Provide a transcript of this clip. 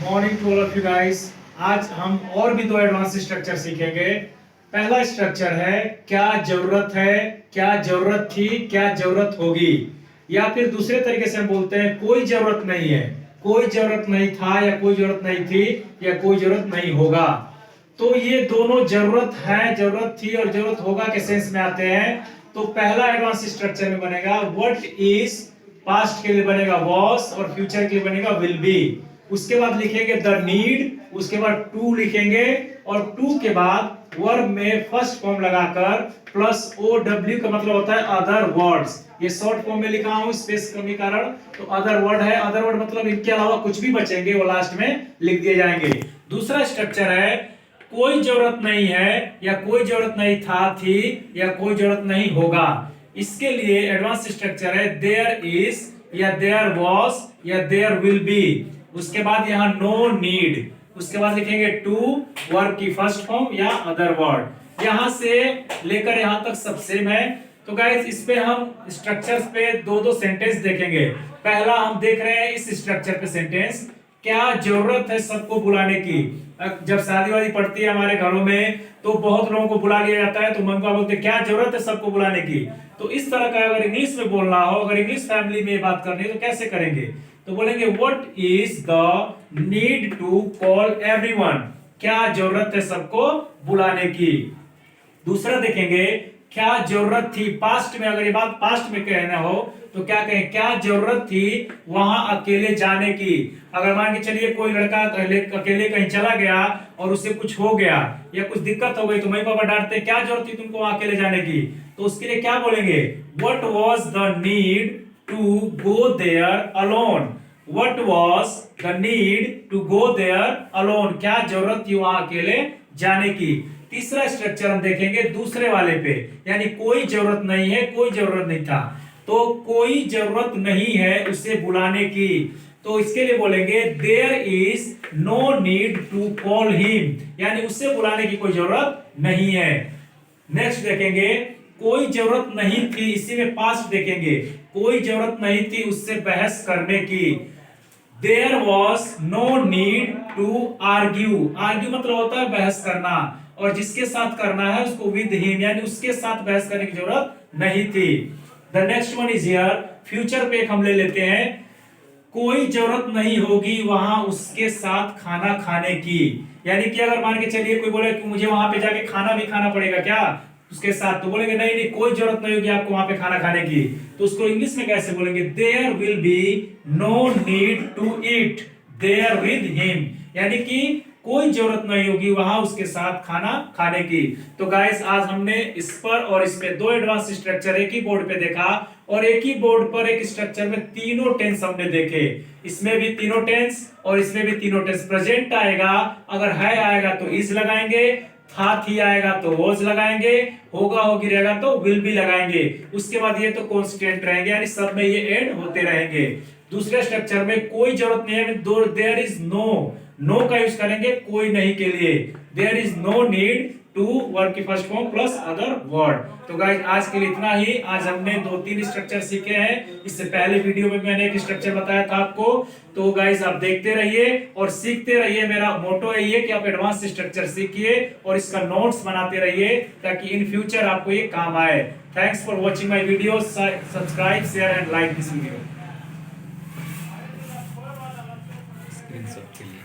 Morning to all of you guys. आज हम और भी दो एडवांस स्ट्रक्चर सीखेंगे। पहला स्ट्रक्चर है क्या जरूरत है, क्या जरूरत थी, क्या जरूरत होगी। या फिर दूसरे तरीके से हम बोलते हैं कोई जरूरत नहीं है, कोई जरूरत नहीं था, या कोई जरूरत नहीं थी, या कोई जरूरत नहीं होगा। तो ये दोनों जरूरत है, जरूरत थी और जरूरत होगा के सेंस में आते हैं। तो पहला एडवांस स्ट्रक्चर में बनेगा व्हाट इज, पास्ट के लिए बनेगा वॉज और फ्यूचर के लिए बनेगा विल बी। उसके बाद लिखेंगे द नीड, उसके बाद टू लिखेंगे और टू के बाद वर्ब में फर्स्ट फॉर्म लगाकर प्लस ओ डब्ल्यू का मतलब होता है अदर वर्ड्स। ये शॉर्ट फॉर्म में लिखा हूं स्पेस कमी कारण, तो अदर वर्ड है। अदर वर्ड मतलब इनके अलावा कुछ भी बचेंगे वो लास्ट में लिख दिए जाएंगे। दूसरा स्ट्रक्चर है कोई जरूरत नहीं है, या कोई जरूरत नहीं था, थी, या कोई जरूरत नहीं होगा। इसके लिए एडवांस स्ट्रक्चर है देयर इज, या देयर वॉज, या देयर विल बी। उसके बाद यहां नो नीड, उसके बाद लिखेंगे टू, वर्ब की फर्स्ट फॉर्म या अदर वर्ड। यहां से लेकर यहां तक सब सेम है। तो गाइस इस पे हम स्ट्रक्चर्स पे दो दो सेंटेंस देखेंगे। पहला हम देख रहे हैं इस स्ट्रक्चर पे सेंटेंस, क्या जरूरत है सबको बुलाने की। जब शादी वादी पड़ती है हमारे घरों में तो बहुत लोगों को बुला लिया जाता है, तो मम्मी पापा बोलते हैं क्या जरूरत है सबको बुलाने की। तो इस तरह का अगर इंग्लिश में बोलना हो, अगर इंग्लिश फैमिली में बात करनी है तो कैसे करेंगे। तो बोलेंगे what is the need to call everyone, क्या जरूरत है सबको बुलाने की। दूसरा देखेंगे क्या जरूरत थी, पास्ट में अगर ये बात पास्ट में कहना हो तो क्या कहें, क्या जरूरत थी वहां अकेले जाने की। अगर मान के चलिए कोई लड़का अकेले कहीं चला गया और उससे कुछ हो गया या कुछ दिक्कत हो गई तो मम्मी पापा डांटते हैं क्या जरूरत थी तुमको वहां अकेले जाने की। तो उसके लिए क्या बोलेंगे, what was the need to go there alone. What was the need to go there alone, क्या जरूरत थी वहां अकेले जाने की। तीसरा स्ट्रक्चर हम देखेंगे दूसरे वाले पे, यानी कोई जरूरत नहीं है, कोई जरूरत नहीं था। तो कोई जरूरत नहीं है उसे बुलाने की, तो इसके लिए बोलेंगे there is no need to call him, यानी उससे बुलाने की कोई जरूरत नहीं है। नेक्स्ट देखेंगे कोई जरूरत नहीं थी, इसी में पास्ट देखेंगे, कोई जरूरत नहीं थी उससे बहस करने की। There was no need to argue, argue मतलब होता है बहस करना, और जिसके साथ करना है उसको विद हिम, यानी उसके साथ बहस करने की जरूरत नहीं थी। The next one is here, future पे एक हम ले लेते हैं, कोई जरूरत नहीं होगी वहां उसके साथ खाना खाने की। यानी कि अगर मान के चलिए कोई बोले कि मुझे वहां पे जाके खाना भी खाना पड़ेगा क्या उसके साथ, तो बोलेंगे नहीं नहीं कोई जरूरत नहीं होगी आपको वहां पे खाना खाने की। तो उसको इंग्लिश में कैसे बोलेंगे, there will be no need to eat there with him, यानी कि कोई जरूरत नहीं होगी वहां उसके साथ खाना खाने की। तो गाइस आज हमने इस पर और इस पे दो एडवांस स्ट्रक्चर एक ही बोर्ड पे देखा, और एक ही बोर्ड पर एक स्ट्रक्चर में तीनों टेंस हमने देखे। इसमें भी तीनों टेंस और इसमें भी तीनों टेंस। प्रेजेंट आएगा, अगर है आएगा तो इज लगाएंगे, था थी आएगा तो वॉज लगाएंगे, होगा होगी रहेगा तो विल भी लगाएंगे। उसके बाद ये तो कांस्टेंट रहेंगे, यानी सब में ये ऐड होते रहेंगे। दूसरे स्ट्रक्चर में कोई जरूरत नहीं है, देयर इज नो, नो का यूज करेंगे कोई नहीं के लिए। There is no need to, verb की first form plus other word. तो गाइस आज के लिए इतना ही। आज हमने दो तीन स्ट्रक्चर सीखे हैं, इससे पहले वीडियो में मैंने एक स्ट्रक्चर बताया था आपको। तो गाइस आप देखते रहिए और सीखते रहिए। मेरा मोटो है ये कि आप एडवांस स्ट्रक्चर सीखिए और इसका नोट्स बनाते रहिए ताकि इन फ्यूचर आपको ये काम आए। Thanks for watching my video, subscribe share and like this video. Screenshot के लिए।